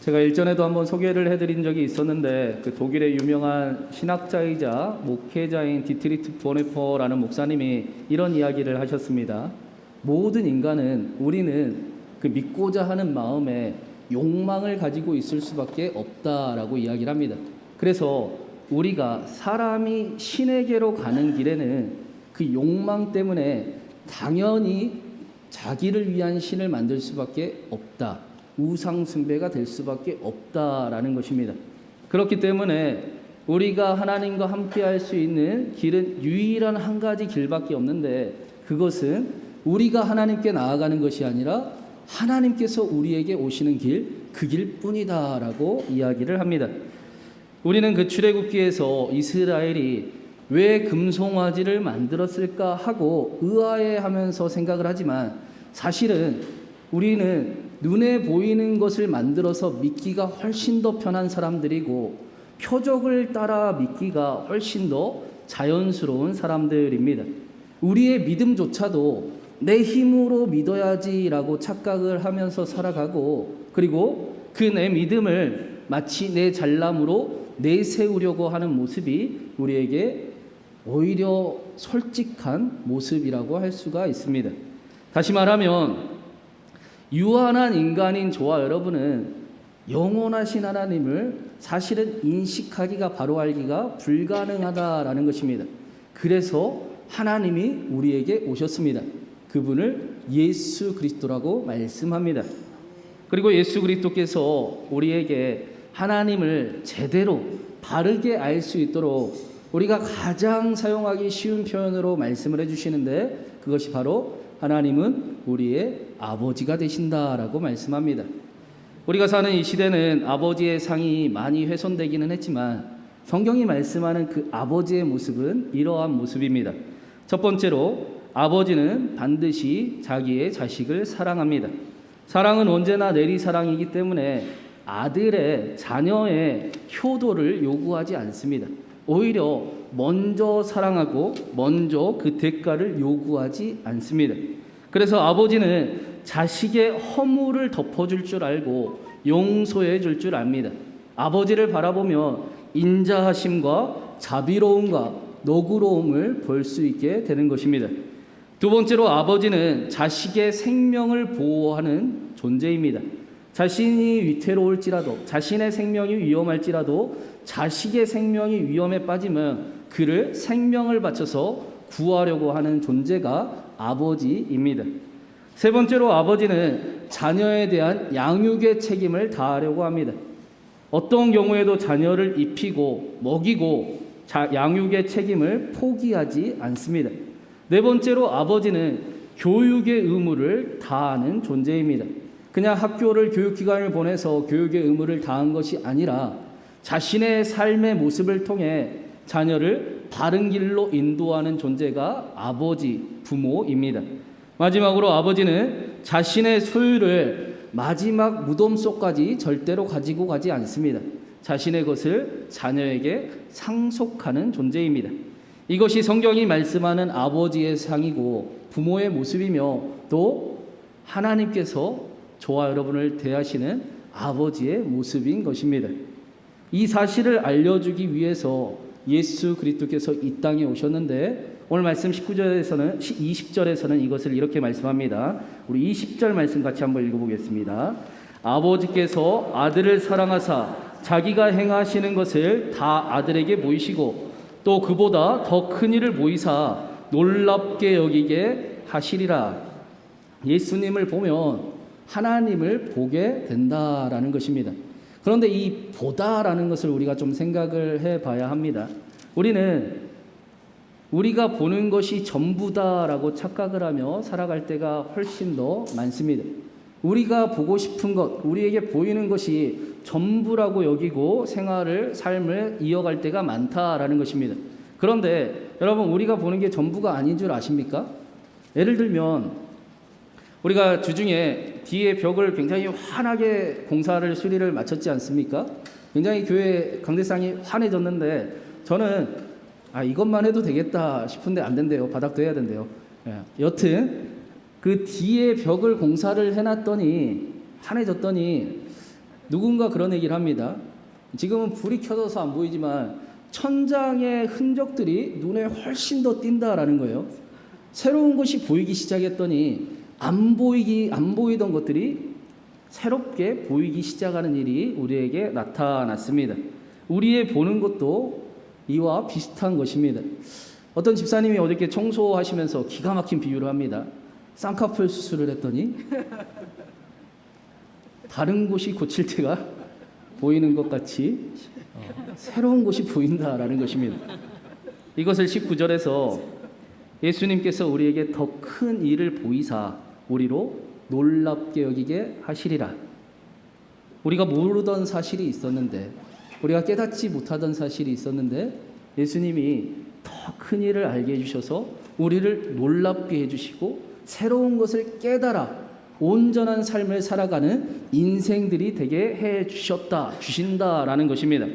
제가 일전에도 한번 소개를 해드린 적이 있었는데 그 독일의 유명한 신학자이자 목회자인 디트리트 보네퍼라는 목사님이 이런 이야기를 하셨습니다. 모든 인간은 우리는 그 믿고자 하는 마음에 욕망을 가지고 있을 수밖에 없다라고 이야기를 합니다. 그래서 우리가 사람이 신에게로 가는 길에는 그 욕망 때문에 당연히 자기를 위한 신을 만들 수밖에 없다. 우상 숭배가 될 수밖에 없다라는 것입니다. 그렇기 때문에 우리가 하나님과 함께 할 수 있는 길은 유일한 한 가지 길밖에 없는데, 그것은 우리가 하나님께 나아가는 것이 아니라 하나님께서 우리에게 오시는 길, 그 길뿐이다라고 이야기를 합니다. 우리는 그 출애굽기에서 이스라엘이 왜 금송아지를 만들었을까 하고 의아해하면서 생각을 하지만, 사실은 우리는 눈에 보이는 것을 만들어서 믿기가 훨씬 더 편한 사람들이고 표적을 따라 믿기가 훨씬 더 자연스러운 사람들입니다. 우리의 믿음조차도 내 힘으로 믿어야지라고 착각을 하면서 살아가고, 그리고 그 내 믿음을 마치 내 잘남으로 내세우려고 하는 모습이 우리에게 오히려 솔직한 모습이라고 할 수가 있습니다. 다시 말하면 유한한 인간인 저와 여러분은 영원하신 하나님을 사실은 인식하기가, 바로 알기가 불가능하다라는 것입니다. 그래서 하나님이 우리에게 오셨습니다. 그분을 예수 그리스도라고 말씀합니다. 그리고 예수 그리스도께서 우리에게 하나님을 제대로 바르게 알 수 있도록 우리가 가장 사용하기 쉬운 표현으로 말씀을 해주시는데, 그것이 바로 하나님은 우리의 아버지가 되신다라고 말씀합니다. 우리가 사는 이 시대는 아버지의 상이 많이 훼손되기는 했지만 성경이 말씀하는 그 아버지의 모습은 이러한 모습입니다. 첫 번째로, 아버지는 반드시 자기의 자식을 사랑합니다. 사랑은 언제나 내리사랑이기 때문에 아들의, 자녀의 효도를 요구하지 않습니다. 오히려 먼저 사랑하고 먼저 그 대가를 요구하지 않습니다. 그래서 아버지는 자식의 허물을 덮어줄 줄 알고 용서해 줄 줄 압니다. 아버지를 바라보며 인자하심과 자비로움과 너그러움을 볼 수 있게 되는 것입니다. 두 번째로, 아버지는 자식의 생명을 보호하는 존재입니다. 자신이 위태로울지라도, 자신의 생명이 위험할지라도 자식의 생명이 위험에 빠지면 그를 생명을 바쳐서 구하려고 하는 존재가 아버지입니다. 세 번째로, 아버지는 자녀에 대한 양육의 책임을 다하려고 합니다. 어떤 경우에도 자녀를 입히고 먹이고 양육의 책임을 포기하지 않습니다. 네 번째로, 아버지는 교육의 의무를 다하는 존재입니다. 그냥 학교를, 교육기관을 보내서 교육의 의무를 다한 것이 아니라 자신의 삶의 모습을 통해 자녀를 바른 길로 인도하는 존재가 아버지, 부모입니다. 마지막으로, 아버지는 자신의 소유를 마지막 무덤 속까지 절대로 가지고 가지 않습니다. 자신의 것을 자녀에게 상속하는 존재입니다. 이것이 성경이 말씀하는 아버지의 상이고 부모의 모습이며, 또 하나님께서 저와 여러분을 대하시는 아버지의 모습인 것입니다. 이 사실을 알려주기 위해서 예수 그리스도께서 이 땅에 오셨는데, 오늘 말씀 20절에서는 이것을 이렇게 말씀합니다. 우리 20절 말씀 같이 한번 읽어보겠습니다. 아버지께서 아들을 사랑하사 자기가 행하시는 것을 다 아들에게 보이시고 또 그보다 더 큰 일을 보이사 놀랍게 여기게 하시리라. 예수님을 보면 하나님을 보게 된다라는 것입니다. 그런데 이 보다라는 것을 우리가 좀 생각을 해봐야 합니다. 우리는 우리가 보는 것이 전부다라고 착각을 하며 살아갈 때가 훨씬 더 많습니다. 우리가 보고 싶은 것, 우리에게 보이는 것이 전부라고 여기고 삶을 이어갈 때가 많다라는 것입니다. 그런데 여러분, 우리가 보는 게 전부가 아닌 줄 아십니까? 예를 들면 우리가 주중에 뒤에 벽을 굉장히 환하게 수리를 마쳤지 않습니까? 굉장히 교회 강대상이 환해졌는데 저는 이것만 해도 되겠다 싶은데 안 된대요. 바닥도 해야 된대요. 여튼 그 뒤에 벽을 공사를 해놨더니 환해졌더니 누군가 그런 얘기를 합니다. 지금은 불이 켜져서 안 보이지만 천장의 흔적들이 눈에 훨씬 더 띈다라는 거예요. 새로운 것이 보이기 시작했더니 안 보이던 것들이 새롭게 보이기 시작하는 일이 우리에게 나타났습니다. 우리의 보는 것도 이와 비슷한 것입니다. 어떤 집사님이 어저께 청소하시면서 기가 막힌 비유를 합니다. 쌍꺼풀 수술을 했더니 다른 곳이 고칠 때가 보이는 것 같이 새로운 곳이 보인다라는 것입니다. 이것을 19절에서 예수님께서 우리에게 더 큰 일을 보이사 우리로 놀랍게 여기게 하시리라. 우리가 모르던 사실이 있었는데, 우리가 깨닫지 못하던 사실이 있었는데 예수님이 더 큰 일을 알게 해주셔서 우리를 놀랍게 해주시고 새로운 것을 깨달아 온전한 삶을 살아가는 인생들이 되게 주신다라는 것입니다.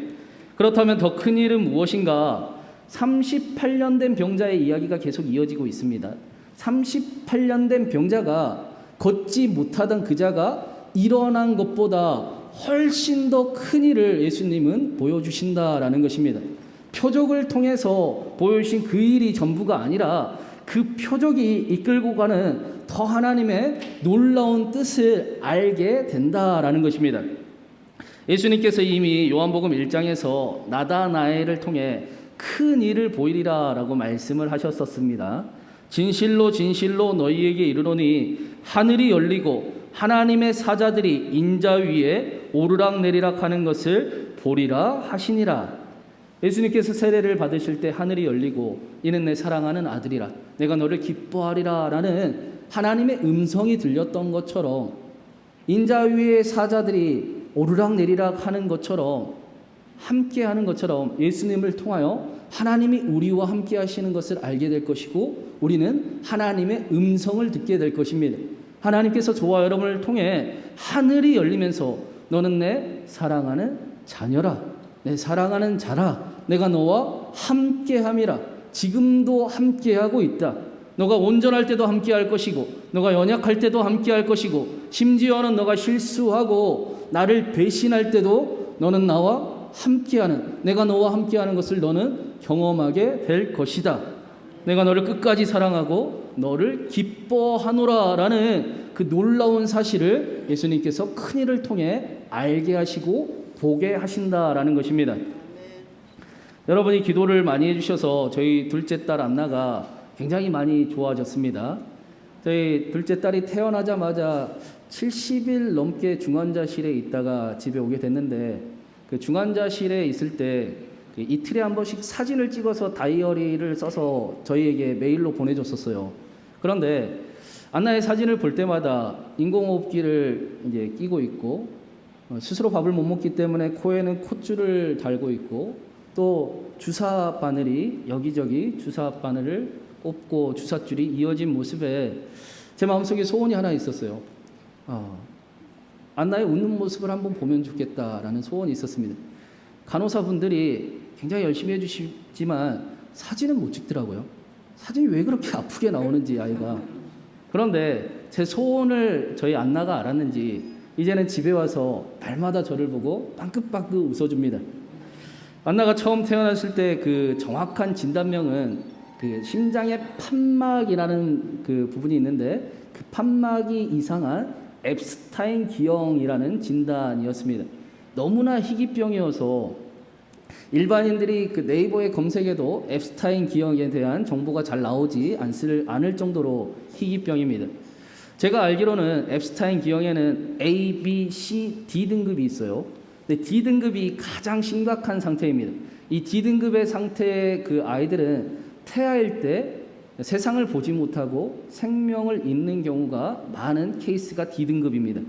그렇다면 더 큰 일은 무엇인가? 38년 된 병자의 이야기가 계속 이어지고 있습니다. 38년 된 병자가 걷지 못하던 그 자가 일어난 것보다 훨씬 더 큰 일을 예수님은 보여주신다라는 것입니다. 표적을 통해서 보여주신 그 일이 전부가 아니라 그 표적이 이끌고 가는 더 하나님의 놀라운 뜻을 알게 된다라는 것입니다. 예수님께서 이미 요한복음 1장에서 나다나엘을 통해 큰 일을 보이리라 라고 말씀을 하셨었습니다. 진실로 진실로 너희에게 이르노니 하늘이 열리고 하나님의 사자들이 인자 위에 오르락내리락 하는 것을 보리라 하시니라. 예수님께서 세례를 받으실 때 하늘이 열리고 이는 내 사랑하는 아들이라 내가 너를 기뻐하리라 라는 하나님의 음성이 들렸던 것처럼 인자 위에 사자들이 오르락내리락 하는 것처럼 함께 하는 것처럼 예수님을 통하여 하나님이 우리와 함께 하시는 것을 알게 될 것이고 우리는 하나님의 음성을 듣게 될 것입니다. 하나님께서 저와 여러분을 통해 하늘이 열리면서 너는 내 사랑하는 자녀라, 내 사랑하는 자라, 내가 너와 함께함이라. 지금도 함께하고 있다. 너가 온전할 때도 함께할 것이고 너가 연약할 때도 함께할 것이고 심지어는 너가 실수하고 나를 배신할 때도 너는 나와 함께하는, 내가 너와 함께하는 것을 너는 경험하게 될 것이다. 내가 너를 끝까지 사랑하고 너를 기뻐하노라 라는 그 놀라운 사실을 예수님께서 큰 일을 통해 알게 하시고 보게 하신다라는 것입니다. 여러분이 기도를 많이 해주셔서 저희 둘째 딸 안나가 굉장히 많이 좋아졌습니다. 저희 둘째 딸이 태어나자마자 70일 넘게 중환자실에 있다가 집에 오게 됐는데 그 중환자실에 있을 때 이틀에 한 번씩 사진을 찍어서 다이어리를 써서 저희에게 메일로 보내줬었어요. 그런데 안나의 사진을 볼 때마다 인공호흡기를 이제 끼고 있고 스스로 밥을 못 먹기 때문에 코에는 콧줄을 달고 있고 또 주사 바늘이 여기저기 주사 바늘을 꼽고 주사줄이 이어진 모습에 제 마음속에 소원이 하나 있었어요. 안나의 웃는 모습을 한번 보면 좋겠다라는 소원이 있었습니다. 간호사분들이 굉장히 열심히 해주시지만 사진은 못 찍더라고요. 사진이 왜 그렇게 아프게 나오는지 아이가. 그런데 제 소원을 저희 안나가 알았는지 이제는 집에 와서 날마다 저를 보고 빵긋빵긋 웃어줍니다. 안나가 처음 태어났을 때 그 정확한 진단명은 그 심장의 판막이라는 그 부분이 있는데 그 판막이 이상한 엡스타인 기형이라는 진단이었습니다. 너무나 희귀병이어서 일반인들이 그 네이버에 검색해도 엡스타인 기형에 대한 정보가 잘 나오지 않을 정도로 희귀병입니다. 제가 알기로는 엡스타인 기형에는 A, B, C, D 등급이 있어요. 근데 D 등급이 가장 심각한 상태입니다. 이 D 등급의 상태의 그 아이들은 태아일 때 세상을 보지 못하고 생명을 잃는 경우가 많은 케이스가 D 등급입니다.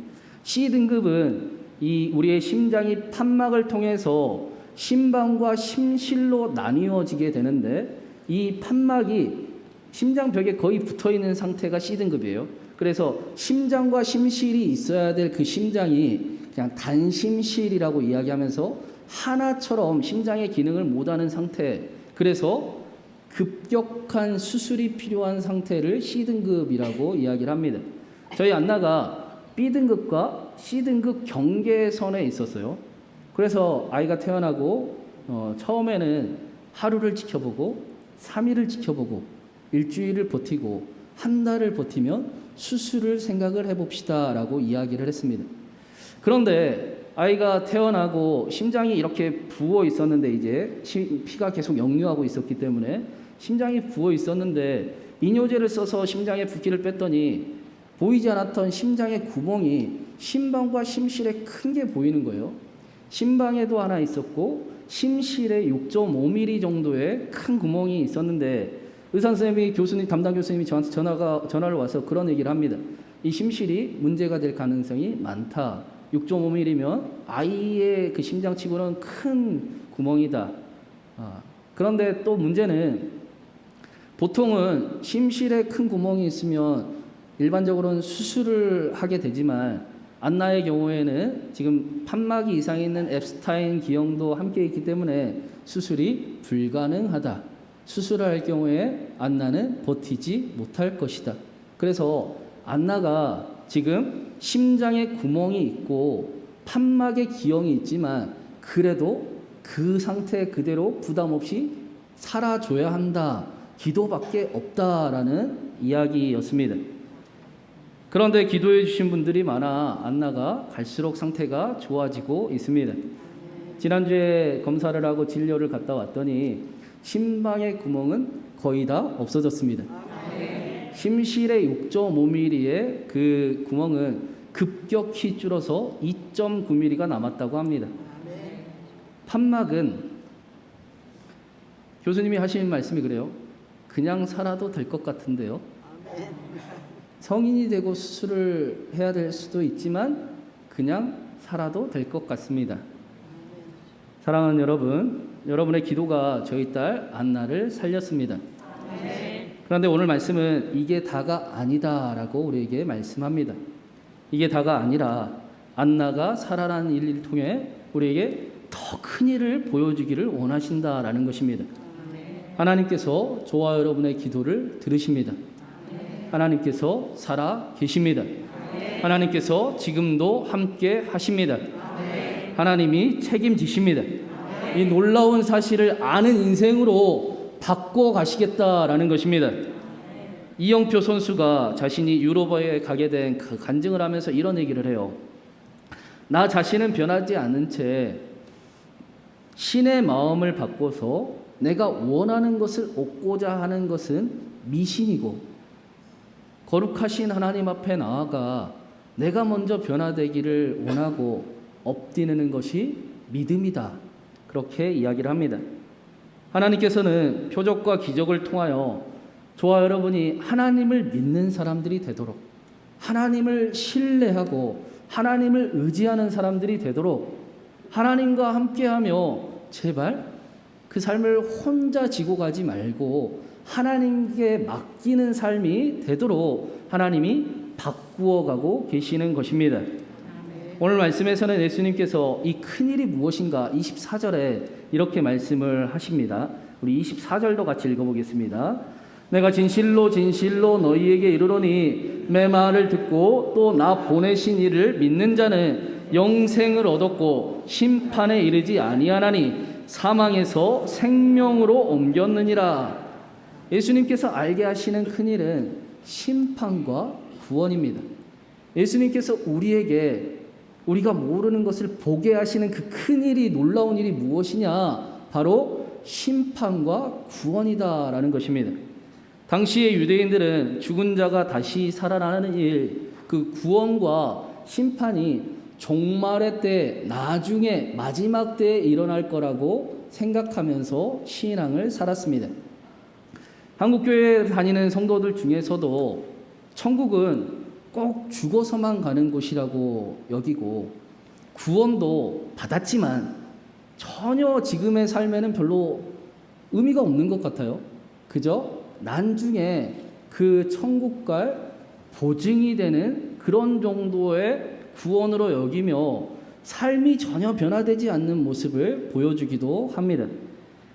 C 등급은 이 우리의 심장이 판막을 통해서 심방과 심실로 나뉘어지게 되는데 이 판막이 심장벽에 거의 붙어 있는 상태가 C 등급이에요. 그래서 심장과 심실이 있어야 될 그 심장이 그냥 단심실이라고 이야기하면서 하나처럼 심장의 기능을 못하는 상태. 그래서 급격한 수술이 필요한 상태를 C 등급이라고 이야기를 합니다. 저희 안나가 B등급과 C등급 경계선에 있었어요. 그래서 아이가 태어나고 처음에는 하루를 지켜보고 3일을 지켜보고 일주일을 버티고 한 달을 버티면 수술을 생각을 해봅시다 라고 이야기를 했습니다. 그런데 아이가 태어나고 심장이 이렇게 부어 있었는데 이제 피가 계속 역류하고 있었기 때문에 심장이 부어 있었는데 이뇨제를 써서 심장에 붓기를 뺐더니 보이지 않았던 심장의 구멍이 심방과 심실에 큰 게 보이는 거예요. 심방에도 하나 있었고 심실에 6.5mm 정도의 큰 구멍이 있었는데 의사 선생님이 담당 교수님이 저한테 전화를 와서 그런 얘기를 합니다. 이 심실이 문제가 될 가능성이 많다. 6.5mm면 아이의 그 심장치고는 큰 구멍이다. 그런데 또 문제는 보통은 심실에 큰 구멍이 있으면 일반적으로는 수술을 하게 되지만 안나의 경우에는 지금 판막이 이상이 있는 엡스타인 기형도 함께 있기 때문에 수술이 불가능하다. 수술할 경우에 안나는 버티지 못할 것이다. 그래서 안나가 지금 심장에 구멍이 있고 판막에 기형이 있지만 그래도 그 상태 그대로 부담 없이 살아줘야 한다. 기도밖에 없다라는 이야기였습니다. 그런데 기도해 주신 분들이 많아 안나가 갈수록 상태가 좋아지고 있습니다. 지난주에 검사를 하고 진료를 갔다 왔더니 심방의 구멍은 거의 다 없어졌습니다. 심실의 6.5mm의 그 구멍은 급격히 줄어서 2.9mm가 남았다고 합니다. 판막은 교수님이 하시는 말씀이 그래요. 그냥 살아도 될 것 같은데요. 성인이 되고 수술을 해야 될 수도 있지만 그냥 살아도 될 것 같습니다. 사랑하는 여러분, 여러분의 기도가 저희 딸 안나를 살렸습니다. 그런데 오늘 말씀은 이게 다가 아니다라고 우리에게 말씀합니다. 이게 다가 아니라 안나가 살아난 일을 통해 우리에게 더 큰 일을 보여주기를 원하신다라는 것입니다. 하나님께서 저와 여러분의 기도를 들으십니다. 하나님께서 살아 계십니다. 하나님께서 지금도 함께 하십니다. 하나님이 책임지십니다. 이 놀라운 사실을 아는 인생으로 바꿔 가시겠다라는 것입니다. 이영표 선수가 자신이 유럽에 가게 된 그 간증을 하면서 이런 얘기를 해요. 나 자신은 변하지 않은 채 신의 마음을 바꿔서 내가 원하는 것을 얻고자 하는 것은 미신이고 거룩하신 하나님 앞에 나아가 내가 먼저 변화되기를 원하고 엎드리는 것이 믿음이다. 그렇게 이야기를 합니다. 하나님께서는 표적과 기적을 통하여 저와 여러분이 하나님을 믿는 사람들이 되도록 하나님을 신뢰하고 하나님을 의지하는 사람들이 되도록 하나님과 함께하며 제발 그 삶을 혼자 지고 가지 말고 하나님께 맡기는 삶이 되도록 하나님이 바꾸어가고 계시는 것입니다. 오늘 말씀에서는 예수님께서 이 큰일이 무엇인가 24절에 이렇게 말씀을 하십니다. 우리 24절도 같이 읽어보겠습니다. 내가 진실로 진실로 너희에게 이르노니 내 말을 듣고 또 나 보내신 이를 믿는 자는 영생을 얻었고 심판에 이르지 아니하나니 사망에서 생명으로 옮겼느니라. 예수님께서 알게 하시는 큰일은 심판과 구원입니다. 예수님께서 우리에게 우리가 모르는 것을 보게 하시는 그 큰일이 놀라운 일이 무엇이냐? 바로 심판과 구원이다라는 것입니다. 당시의 유대인들은 죽은 자가 다시 살아나는 일, 그 구원과 심판이 종말의 때, 나중에 마지막 때에 일어날 거라고 생각하면서 신앙을 살았습니다. 한국교회에 다니는 성도들 중에서도 천국은 꼭 죽어서만 가는 곳이라고 여기고 구원도 받았지만 전혀 지금의 삶에는 별로 의미가 없는 것 같아요. 그저 난중에 그 천국 갈 보증이 되는 그런 정도의 구원으로 여기며 삶이 전혀 변화되지 않는 모습을 보여주기도 합니다.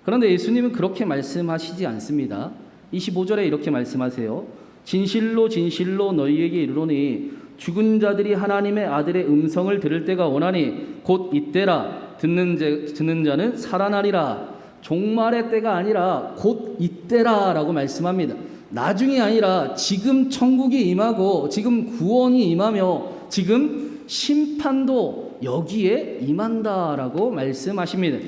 그런데 예수님은 그렇게 말씀하시지 않습니다. 25절에 이렇게 말씀하세요. 진실로 진실로 너희에게 이르노니 죽은 자들이 하나님의 아들의 음성을 들을 때가 오나니 곧 이때라. 듣는 자는 살아나리라. 종말의 때가 아니라 곧 이때라 라고 말씀합니다. 나중이 아니라 지금 천국이 임하고 지금 구원이 임하며 지금 심판도 여기에 임한다라고 말씀하십니다.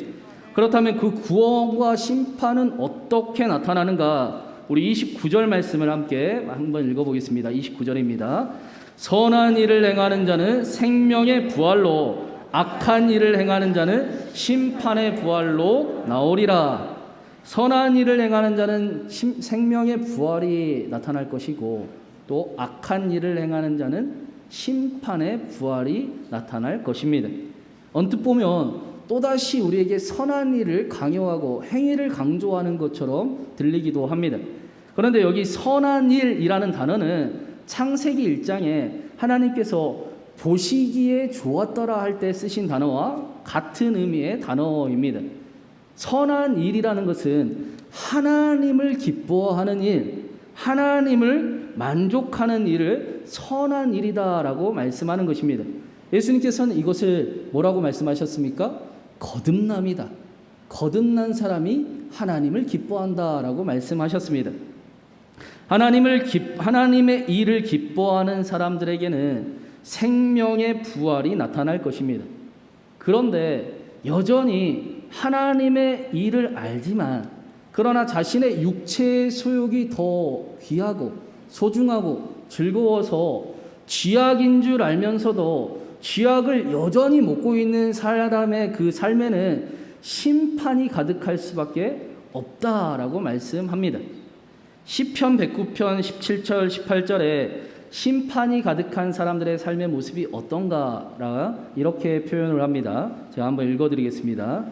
그렇다면 그 구원과 심판은 어떻게 나타나는가? 우리 29절 말씀을 함께 한번 읽어보겠습니다. 29절입니다. 선한 일을 행하는 자는 생명의 부활로, 악한 일을 행하는 자는 심판의 부활로 나오리라. 선한 일을 행하는 자는 생명의 부활이 나타날 것이고, 또 악한 일을 행하는 자는 심판의 부활이 나타날 것입니다. 언뜻 보면 또다시 우리에게 선한 일을 강요하고 행위를 강조하는 것처럼 들리기도 합니다. 그런데 여기 선한 일이라는 단어는 창세기 1장에 하나님께서 보시기에 좋았더라 할 때 쓰신 단어와 같은 의미의 단어입니다. 선한 일이라는 것은 하나님을 기뻐하는 일, 하나님을 만족하는 일을 선한 일이다라고 말씀하는 것입니다. 예수님께서는 이것을 뭐라고 말씀하셨습니까? 거듭남이다. 거듭난 사람이 하나님을 기뻐한다라고 말씀하셨습니다. 하나님의 일을 기뻐하는 사람들에게는 생명의 부활이 나타날 것입니다. 그런데 여전히 하나님의 일을 알지만, 그러나 자신의 육체의 소욕이 더 귀하고 소중하고 즐거워서 쥐약인 줄 알면서도 쥐약을 여전히 먹고 있는 사람의 그 삶에는 심판이 가득할 수밖에 없다라고 말씀합니다. 시편 109편 17절 18절에 심판이 가득한 사람들의 삶의 모습이 어떤가 이렇게 표현을 합니다. 제가 한번 읽어드리겠습니다.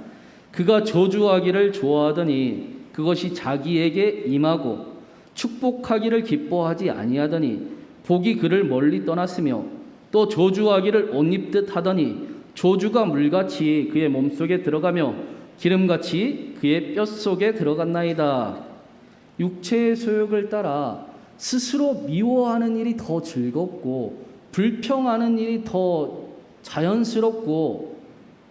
그가 저주하기를 좋아하더니 그것이 자기에게 임하고 축복하기를 기뻐하지 아니하더니 복이 그를 멀리 떠났으며 또 저주하기를 옷 입듯 하더니 저주가 물같이 그의 몸속에 들어가며 기름같이 그의 뼛속에 들어갔나이다. 육체의 소욕을 따라 스스로 미워하는 일이 더 즐겁고 불평하는 일이 더 자연스럽고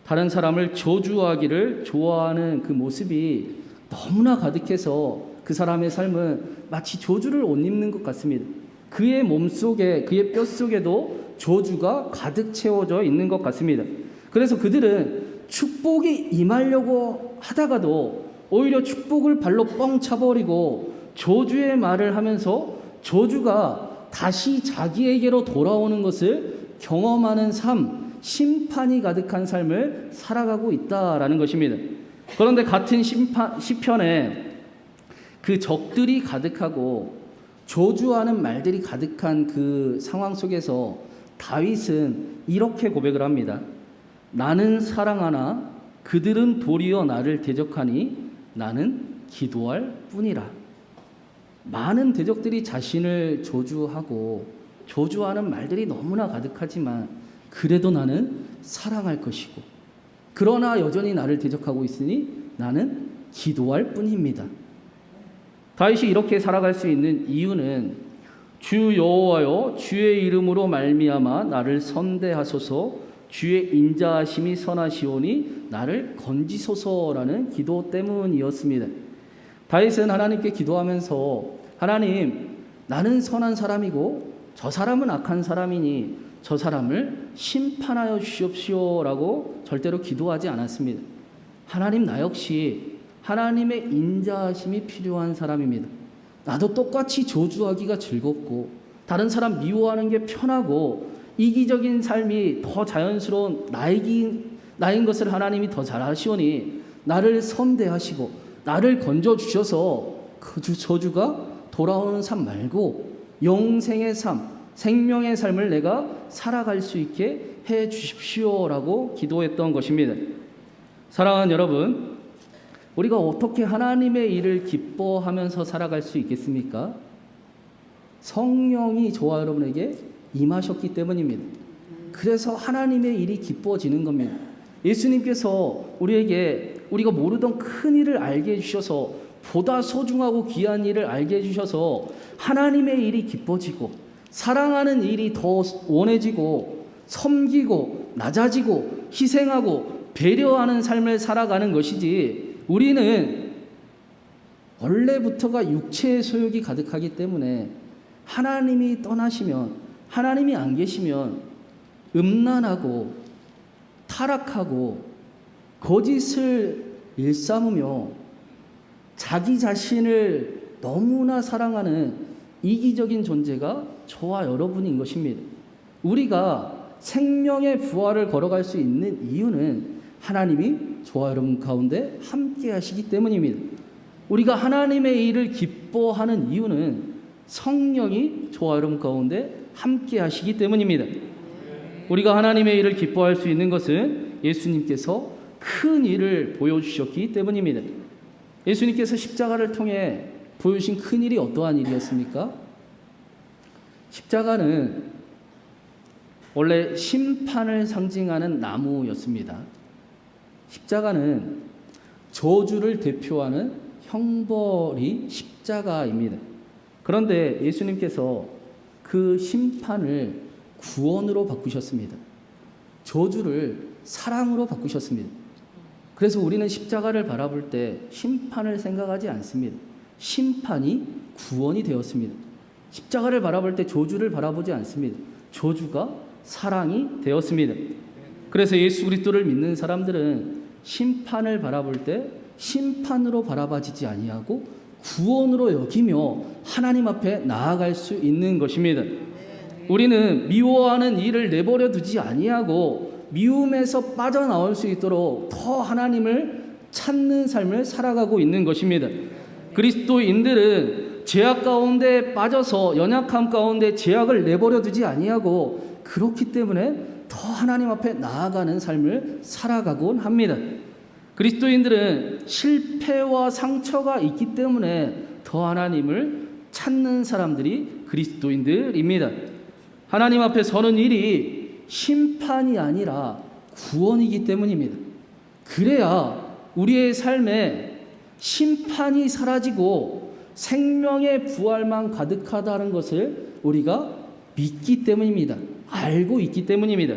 다른 사람을 저주하기를 좋아하는 그 모습이 너무나 가득해서 그 사람의 삶은 마치 저주를 옷 입는 것 같습니다. 그의 몸속에, 그의 뼛속에도 저주가 가득 채워져 있는 것 같습니다. 그래서 그들은 축복이 임하려고 하다가도 오히려 축복을 발로 뻥 차버리고 저주의 말을 하면서 저주가 다시 자기에게로 돌아오는 것을 경험하는 삶, 심판이 가득한 삶을 살아가고 있다라는 것입니다. 그런데 같은 시편에 그 적들이 가득하고 저주하는 말들이 가득한 그 상황 속에서 다윗은 이렇게 고백을 합니다. 나는 사랑하나 그들은 도리어 나를 대적하니 나는 기도할 뿐이라. 많은 대적들이 자신을 저주하고 저주하는 말들이 너무나 가득하지만 그래도 나는 사랑할 것이고, 그러나 여전히 나를 대적하고 있으니 나는 기도할 뿐입니다. 다윗이 이렇게 살아갈 수 있는 이유는 주 여호와여 주의 이름으로 말미암아 나를 선대하소서, 주의 인자하심이 선하시오니 나를 건지소서라는 기도 때문이었습니다. 다윗은 하나님께 기도하면서 하나님, 나는 선한 사람이고 저 사람은 악한 사람이니 저 사람을 심판하여 주시옵시오라고 절대로 기도하지 않았습니다. 하나님, 나 역시 하나님의 인자하심이 필요한 사람입니다. 나도 똑같이 저주하기가 즐겁고 다른 사람 미워하는 게 편하고 이기적인 삶이 더 자연스러운 나인 것을 하나님이 더 잘 아시오니 나를 선대하시고 나를 건져주셔서 그 저주가 돌아오는 삶 말고 영생의 삶, 생명의 삶을 내가 살아갈 수 있게 해 주십시오라고 기도했던 것입니다. 사랑하는 여러분, 우리가 어떻게 하나님의 일을 기뻐하면서 살아갈 수 있겠습니까? 성령이 저와 여러분에게 임하셨기 때문입니다. 그래서 하나님의 일이 기뻐지는 겁니다. 예수님께서 우리에게 우리가 모르던 큰 일을 알게 해주셔서 보다 소중하고 귀한 일을 알게 해주셔서 하나님의 일이 기뻐지고 사랑하는 일이 더 원해지고 섬기고 낮아지고 희생하고 배려하는 삶을 살아가는 것이지, 우리는 원래부터가 육체의 소욕이 가득하기 때문에 하나님이 떠나시면, 하나님이 안 계시면 음란하고 타락하고 거짓을 일삼으며 자기 자신을 너무나 사랑하는 이기적인 존재가 저와 여러분인 것입니다. 우리가 생명의 부활을 걸어갈 수 있는 이유는 하나님이 저와 여러분 가운데 함께 하시기 때문입니다. 우리가 하나님의 일을 기뻐하는 이유는 성령이 저와 여러분 가운데 함께 하시기 때문입니다. 우리가 하나님의 일을 기뻐할 수 있는 것은 예수님께서 큰 일을 보여주셨기 때문입니다. 예수님께서 십자가를 통해 보여주신 큰 일이 어떠한 일이었습니까? 십자가는 원래 심판을 상징하는 나무였습니다. 십자가는 저주를 대표하는 형벌이 십자가입니다. 그런데 예수님께서 그 심판을 구원으로 바꾸셨습니다. 저주를 사랑으로 바꾸셨습니다. 그래서 우리는 십자가를 바라볼 때 심판을 생각하지 않습니다. 심판이 구원이 되었습니다. 십자가를 바라볼 때 저주를 바라보지 않습니다. 저주가 사랑이 되었습니다. 그래서 예수 그리스도를 믿는 사람들은 심판을 바라볼 때 심판으로 바라봐지지 아니하고 구원으로 여기며 하나님 앞에 나아갈 수 있는 것입니다. 우리는 미워하는 일을 내버려 두지 아니하고 미움에서 빠져나올 수 있도록 더 하나님을 찾는 삶을 살아가고 있는 것입니다. 그리스도인들은 죄악 가운데 빠져서 연약함 가운데 죄악을 내버려 두지 아니하고 그렇기 때문에 더 하나님 앞에 나아가는 삶을 살아가곤 합니다. 그리스도인들은 실패와 상처가 있기 때문에 더 하나님을 찾는 사람들이 그리스도인들입니다. 하나님 앞에 서는 일이 심판이 아니라 구원이기 때문입니다. 그래야 우리의 삶에 심판이 사라지고 생명의 부활만 가득하다는 것을 우리가 믿기 때문입니다. 알고 있기 때문입니다.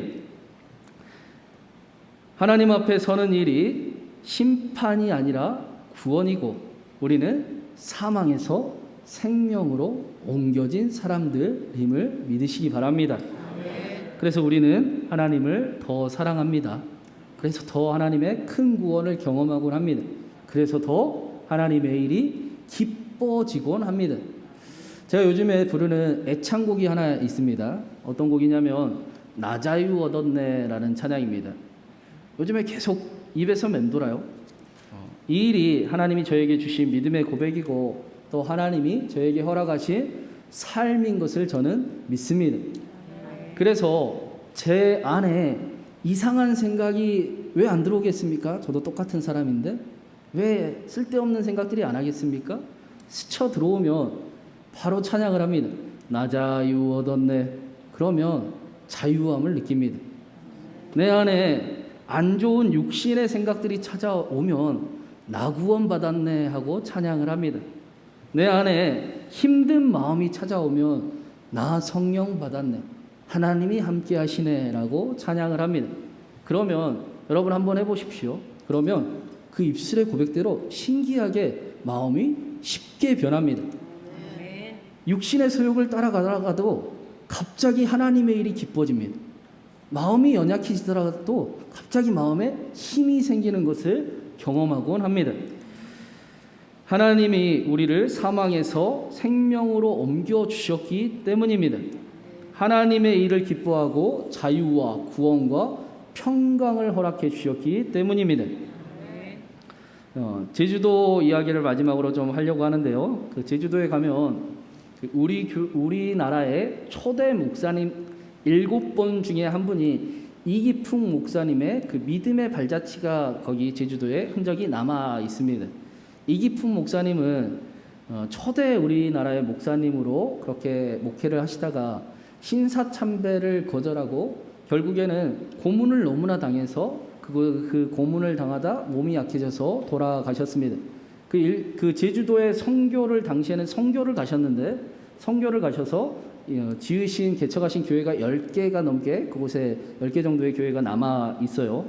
하나님 앞에 서는 일이 심판이 아니라 구원이고 우리는 사망에서 생명으로 옮겨진 사람들임을 믿으시기 바랍니다. 그래서 우리는 하나님을 더 사랑합니다. 그래서 더 하나님의 큰 구원을 경험하곤 합니다. 그래서 더 하나님의 일이 기뻐지곤 합니다. 제가 요즘에 부르는 애창곡이 하나 있습니다. 어떤 곡이냐면 나 자유 얻었네 라는 찬양입니다. 요즘에 계속 입에서 맴돌아요. 이 일이 하나님이 저에게 주신 믿음의 고백이고 또 하나님이 저에게 허락하신 삶인 것을 저는 믿습니다. 그래서 제 안에 이상한 생각이 왜 안 들어오겠습니까? 저도 똑같은 사람인데 왜 쓸데없는 생각들이 안 하겠습니까? 스쳐 들어오면 바로 찬양을 합니다. 나 자유 얻었네. 그러면 자유함을 느낍니다. 내 안에 안 좋은 육신의 생각들이 찾아오면 나 구원받았네 하고 찬양을 합니다. 내 안에 힘든 마음이 찾아오면 나 성령 받았네. 하나님이 함께 하시네 라고 찬양을 합니다. 그러면 여러분 한번 해보십시오. 그러면 그 입술의 고백대로 신기하게 마음이 쉽게 변합니다. 육신의 소욕을 따라가다가도 갑자기 하나님의 일이 기뻐집니다. 마음이 연약해지더라도 갑자기 마음에 힘이 생기는 것을 경험하곤 합니다. 하나님이 우리를 사망에서 생명으로 옮겨주셨기 때문입니다. 하나님의 일을 기뻐하고 자유와 구원과 평강을 허락해 주셨기 때문입니다. 제주도 이야기를 마지막으로 좀 하려고 하는데요. 그 제주도에 가면 우리나라의 초대 목사님 7분 중에 한 분이 이기풍 목사님의 그 믿음의 발자취가 거기 제주도에 흔적이 남아 있습니다. 이기풍 목사님은 초대 우리나라의 목사님으로 그렇게 목회를 하시다가 신사참배를 거절하고 결국에는 고문을 너무나 당해서 그 고문을 당하다 몸이 약해져서 돌아가셨습니다. 그 제주도에 선교를 당시에는 선교를 가셨는데 선교를 가셔서 지으신 개척하신 교회가 10개가 넘게 그곳에 10개 정도의 교회가 남아 있어요.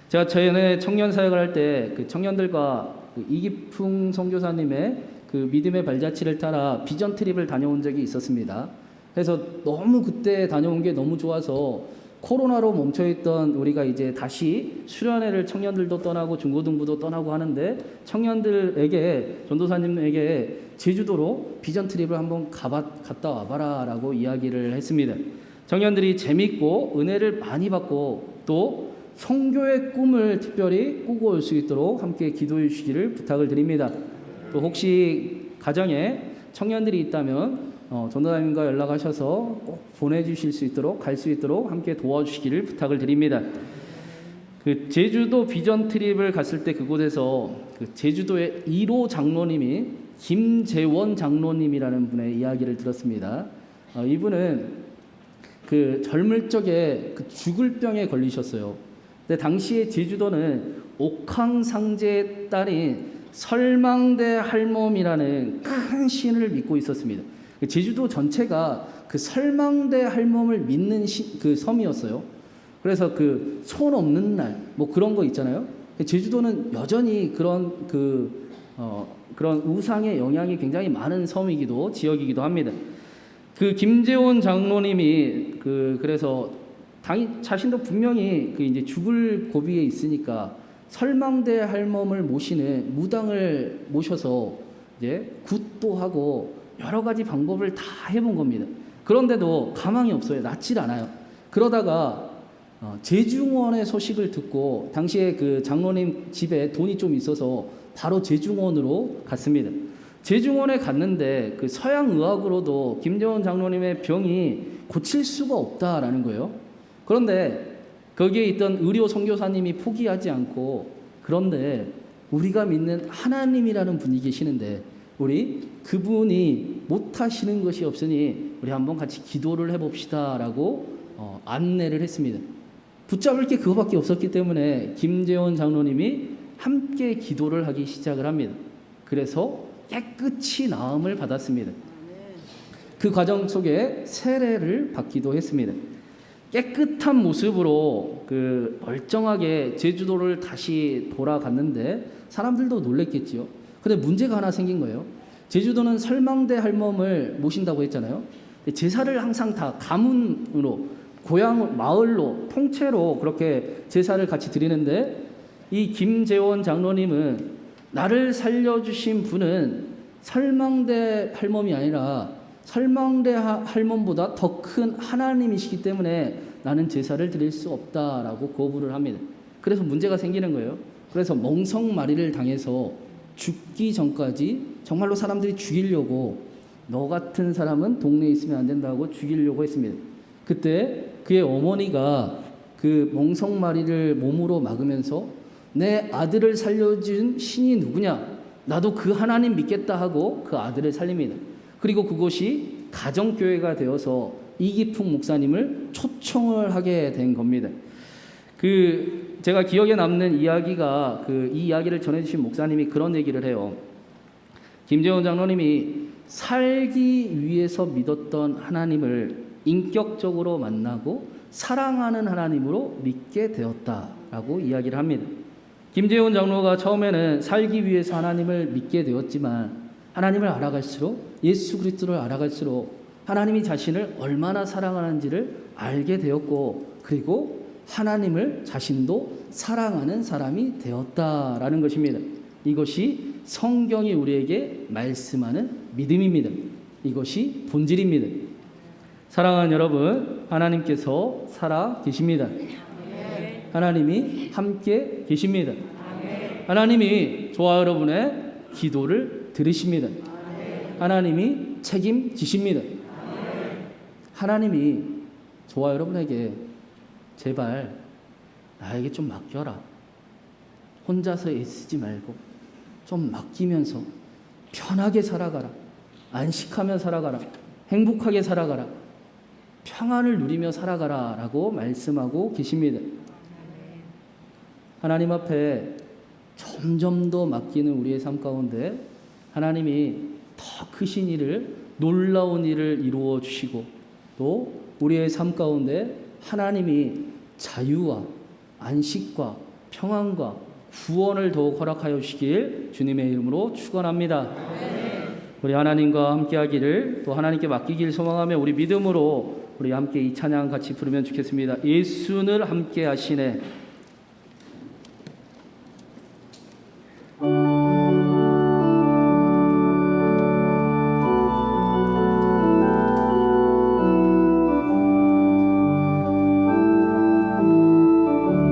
제가 전에 청년 사역을 할 때 그 청년들과 그 이기풍 선교사님의 그 믿음의 발자취를 따라 비전 트립을 다녀온 적이 있었습니다. 그래서 너무 그때 다녀온 게 너무 좋아서 코로나로 멈춰있던 우리가 이제 다시 수련회를 청년들도 떠나고 중고등부도 떠나고 하는데 청년들에게 전도사님에게 제주도로 비전 트립을 한번 갔다 와봐라 라고 이야기를 했습니다. 청년들이 재밌고 은혜를 많이 받고 또 선교의 꿈을 특별히 꾸고 올 수 있도록 함께 기도해 주시기를 부탁을 드립니다. 또 혹시 가정에 청년들이 있다면 전도사님과 연락하셔서 꼭 보내주실 수 있도록 갈 수 있도록 함께 도와주시기를 부탁을 드립니다. 그 제주도 비전 트립을 갔을 때 그곳에서 그 제주도의 1호 장로님이 김재원 장로님이라는 분의 이야기를 들었습니다. 이분은 그 젊을 적에 그 죽을 병에 걸리셨어요. 근데 당시에 제주도는 옥황상제의 딸인 설망대 할멈이라는 큰 신을 믿고 있었습니다. 제주도 전체가 그 설망대 할멈을 믿는 그 섬이었어요. 그래서 그 손 없는 날 뭐 그런 거 있잖아요. 제주도는 여전히 그런 우상의 영향이 굉장히 많은 섬이기도 지역이기도 합니다. 그 김재원 장로님이 그래서 자신도 분명히 그 이제 죽을 고비에 있으니까 설망대 할멈을 모시는 무당을 모셔서 이제 굿도 하고 여러 가지 방법을 다 해본 겁니다. 그런데도 가망이 없어요. 낫질 않아요. 그러다가 제중원의 소식을 듣고 당시에 그 장로님 집에 돈이 좀 있어서 바로 제중원으로 갔습니다. 제중원에 갔는데 그 서양 의학으로도 김재원 장로님의 병이 고칠 수가 없다라는 거예요. 그런데 거기에 있던 의료 선교사님이 포기하지 않고 그런데 우리가 믿는 하나님이라는 분이 계시는데 우리 그분이 못하시는 것이 없으니 우리 한번 같이 기도를 해봅시다 라고 안내를 했습니다. 붙잡을 게 그거밖에 없었기 때문에 김재원 장로님이 함께 기도를 하기 시작을 합니다. 그래서 깨끗이 나음을 받았습니다. 그 과정 속에 세례를 받기도 했습니다. 깨끗한 모습으로 그 멀쩡하게 제주도를 다시 돌아갔는데 사람들도 놀랬겠지요. 근데 문제가 하나 생긴 거예요. 제주도는 설망대 할멈을 모신다고 했잖아요. 제사를 항상 다 가문으로 고향 마을로 통째로 그렇게 제사를 같이 드리는데 이 김재원 장로님은 나를 살려주신 분은 설망대 할멈이 아니라 설망대 할멈보다 더 큰 하나님이시기 때문에 나는 제사를 드릴 수 없다라고 거부를 합니다. 그래서 문제가 생기는 거예요. 그래서 멍석마리를 당해서 죽기 전까지 정말로 사람들이 죽이려고 너 같은 사람은 동네에 있으면 안 된다고 죽이려고 했습니다. 그때 그의 어머니가 그 멍석마리를 몸으로 막으면서 내 아들을 살려준 신이 누구냐? 나도 그 하나님 믿겠다 하고 그 아들을 살립니다. 그리고 그곳이 가정교회가 되어서 이기풍 목사님을 초청을 하게 된 겁니다. 제가 기억에 남는 이야기가 이 이야기를 전해주신 목사님이 그런 얘기를 해요. 김재원 장로님이 살기 위해서 믿었던 하나님을 인격적으로 만나고 사랑하는 하나님으로 믿게 되었다라고 이야기를 합니다. 김재원 장로가 처음에는 살기 위해서 하나님을 믿게 되었지만 하나님을 알아갈수록 예수 그리스도를 알아갈수록 하나님이 자신을 얼마나 사랑하는지를 알게 되었고 그리고 하나님을 자신도 사랑하는 사람이 되었다라는 것입니다. 이것이 성경이 우리에게 말씀하는 믿음입니다. 이것이 본질입니다. 사랑하는 여러분, 하나님께서 살아 계십니다. 하나님이 함께 계십니다. 하나님이 저와 여러분의 기도를 들으십니다. 하나님이 책임지십니다. 하나님이 저와 여러분에게 제발 나에게 좀 맡겨라. 혼자서 애쓰지 말고 좀 맡기면서 편하게 살아가라. 안식하며 살아가라. 행복하게 살아가라. 평안을 누리며 살아가라 라고 말씀하고 계십니다. 하나님 앞에 점점 더 맡기는 우리의 삶 가운데 하나님이 더 크신 일을, 놀라운 일을 이루어 주시고, 또 우리의 삶 가운데 하나님이 자유와 안식과 평안과 구원을 더욱 허락하여 주시길 주님의 이름으로 축원합니다. 우리 하나님과 함께 하기를, 또 하나님께 맡기길 소망하며 우리 믿음으로 우리 함께 이 찬양 같이 부르면 좋겠습니다. 예수는 함께 하시네.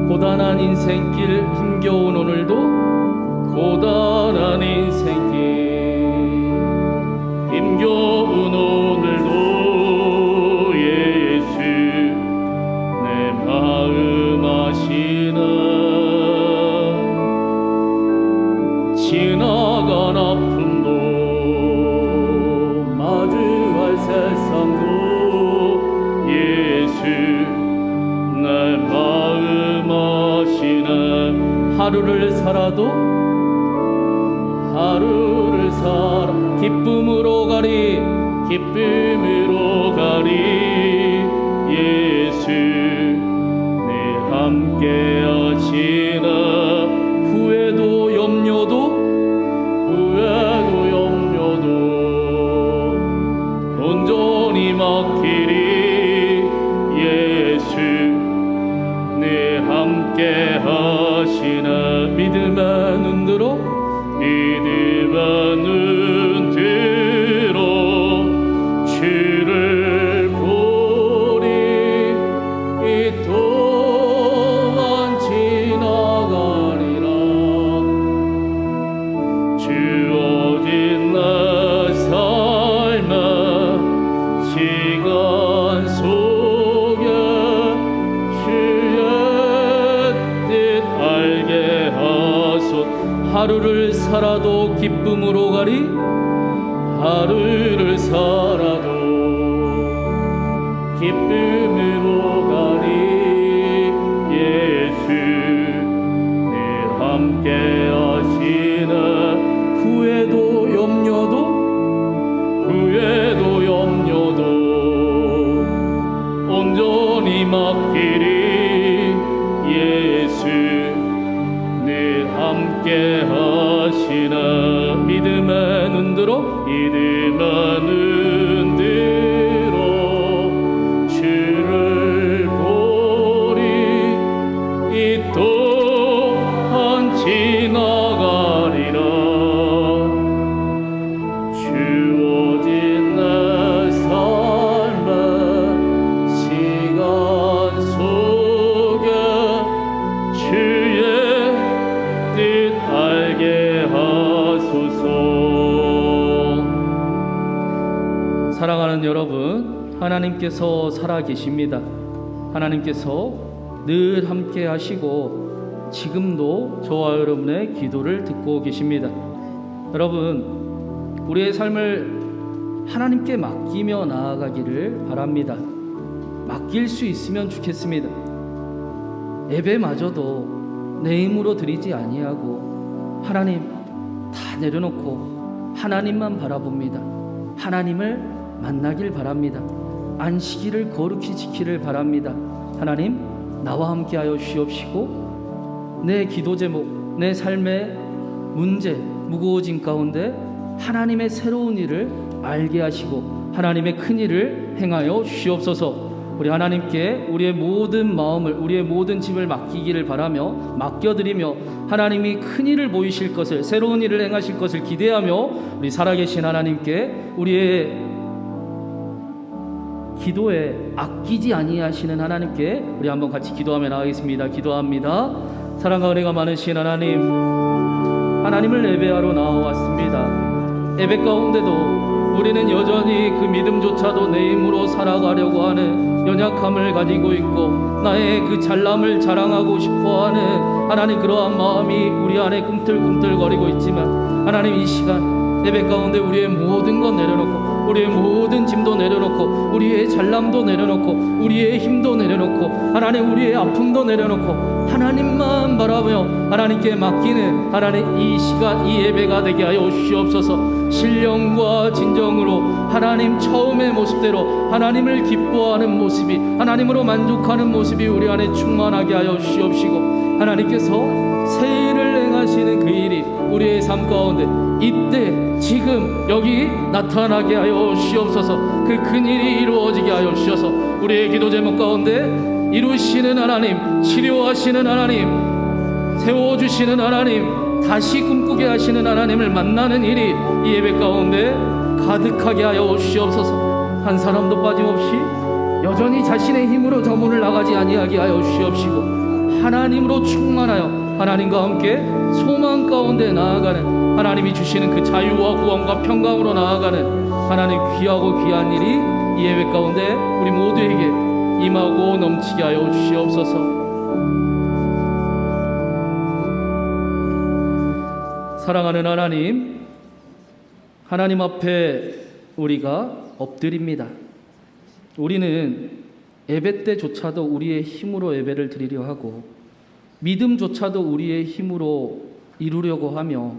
고단한 인생길 힘겨운 오늘도, 고단한 인생길 힘겨운 오늘도 예수 내 마음 아시나. 지나간 아픔도 마주할 세상도 예수 내 마음 아시나. 하루를 살아도 하루를 살아 기쁨으로 가리, 기쁨으로 가리. 예수 내 함께 하시나. 후회도 염려도 온전히 맡기리. 예수 내 함께 하시나. 믿음의 눈 들어, 믿음의 눈 들어 주를 보리. 이 또한 지나가리라. 주어진 내 삶의 시간 속에 주의 뜻 알게 하소서. 하루를 살아도 기쁨으로 가리, 하루를 살아도 기쁨으로 가리. 예수 내 함께 하시나. 후회도 염려도 온전히 맡기리. 예수 내 함께 하시나. 믿음의 눈 들어, 믿음의 눈 들어 주를 보리. 이 또한 지나가리라. 주어진 내 삶의 시간 속에 주의 뜻 알게 하소서. 사랑하는 여러분, 하나님께서 살아계십니다. 하나님께서 늘 함께 하시고 지금도 저와 여러분의 기도를 듣고 계십니다. 여러분, 우리의 삶을 하나님께 맡기며 나아가기를 바랍니다. 맡길 수 있으면 좋겠습니다. 예배마저도 내 힘으로 드리지 아니하고 하나님 다 내려놓고 하나님만 바라봅니다. 하나님을 만나길 바랍니다. 안식일을 거룩히 지키를 바랍니다. 하나님, 나와 함께하여 주옵시고 내 기도 제목, 내 삶의 문제, 무거워진 가운데 하나님의 새로운 일을 알게 하시고 하나님의 큰 일을 행하여 주시옵소서. 우리 하나님께 우리의 모든 마음을, 우리의 모든 짐을 맡기기를 바라며 맡겨드리며 하나님이 큰 일을 보이실 것을, 새로운 일을 행하실 것을 기대하며 우리 살아계신 하나님께 우리의 기도에 아끼지 아니하시는 하나님께 우리 한번 같이 기도하며 나가겠습니다. 기도합니다. 사랑과 은혜가 많으신 하나님, 하나님을 예배하러 나와왔습니다. 예배 가운데도 우리는 여전히 그 믿음조차도 내 힘으로 살아가려고 하는 연약함을 가지고 있고 나의 그 잘남을 자랑하고 싶어하는 하나님, 그러한 마음이 우리 안에 꿈틀꿈틀거리고 있지만 하나님, 이 시간 예배 가운데 우리의 모든 것 내려놓고 우리의 모든 짐도 내려놓고 우리의 잘남도 내려놓고 우리의 힘도 내려놓고 하나님 우리의 아픔도 내려놓고 하나님만 바라보며 하나님께 맡기는 하나님 이 시간 이 예배가 되게 하여 주시옵소서. 신령과 진정으로 하나님 처음의 모습대로 하나님을 기뻐하는 모습이 하나님으로 만족하는 모습이 우리 안에 충만하게 하여 주시옵시고 하나님께서 새 일을 행하시는 그 일이 우리의 삶 가운데 이때 지금 여기 나타나게 하여 주시옵소서. 그 큰일이 이루어지게 하여 주셔서 우리의 기도 제목 가운데 이루시는 하나님, 치료하시는 하나님, 세워주시는 하나님, 다시 꿈꾸게 하시는 하나님을 만나는 일이 이 예배 가운데 가득하게 하여 주시옵소서. 한 사람도 빠짐없이 여전히 자신의 힘으로 저 문을 나가지 아니하게 하여 주시옵시고 하나님으로 충만하여 하나님과 함께 소망 가운데 나아가는 하나님이 주시는 그 자유와 구원과 평강으로 나아가는 하나님 귀하고 귀한 일이 이 예배 가운데 우리 모두에게 임하고 넘치게 하여 주시옵소서. 사랑하는 하나님, 하나님 앞에 우리가 엎드립니다. 우리는 예배 때조차도 우리의 힘으로 예배를 드리려 하고 믿음조차도 우리의 힘으로 이루려고 하며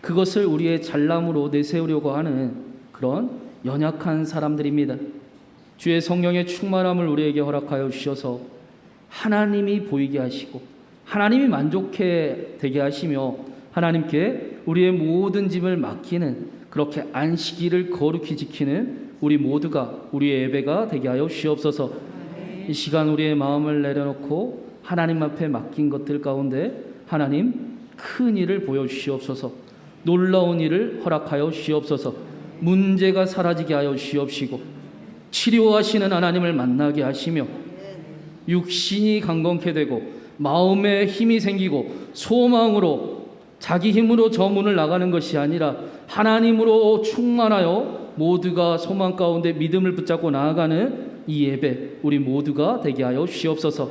그것을 우리의 잘남으로 내세우려고 하는 그런 연약한 사람들입니다. 주의 성령의 충만함을 우리에게 허락하여 주셔서 하나님이 보이게 하시고 하나님이 만족해 되게 하시며 하나님께 우리의 모든 짐을 맡기는 그렇게 안식일을 거룩히 지키는 우리 모두가 우리의 예배가 되게 하여 주시옵소서. 이 시간 우리의 마음을 내려놓고 하나님 앞에 맡긴 것들 가운데 하나님 큰 일을 보여주시옵소서. 놀라운 일을 허락하여 주시옵소서. 문제가 사라지게 하여 주시옵시고 치료하시는 하나님을 만나게 하시며 육신이 강건케 되고 마음에 힘이 생기고 소망으로 자기 힘으로 저 문을 나가는 것이 아니라 하나님으로 충만하여 모두가 소망 가운데 믿음을 붙잡고 나아가는 이 예배 우리 모두가 되게 하여 주시옵소서.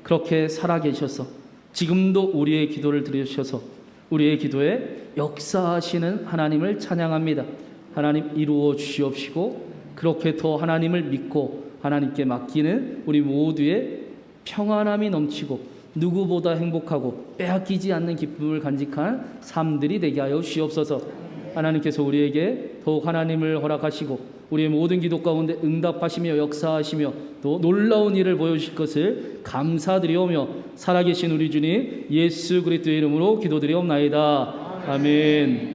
그렇게 살아계셔서 지금도 우리의 기도를 들으셔서 우리의 기도에 역사하시는 하나님을 찬양합니다. 하나님 이루어 주시옵시고 그렇게 더 하나님을 믿고 하나님께 맡기는 우리 모두의 평안함이 넘치고 누구보다 행복하고 빼앗기지 않는 기쁨을 간직한 삶들이 되게 하여 주시옵소서. 하나님께서 우리에게 더욱 하나님을 허락하시고 우리의 모든 기도 가운데 응답하시며 역사하시며 또 놀라운 일을 보여주실 것을 감사드리오며 살아계신 우리 주님 예수 그리스도의 이름으로 기도드리옵나이다. 아멘.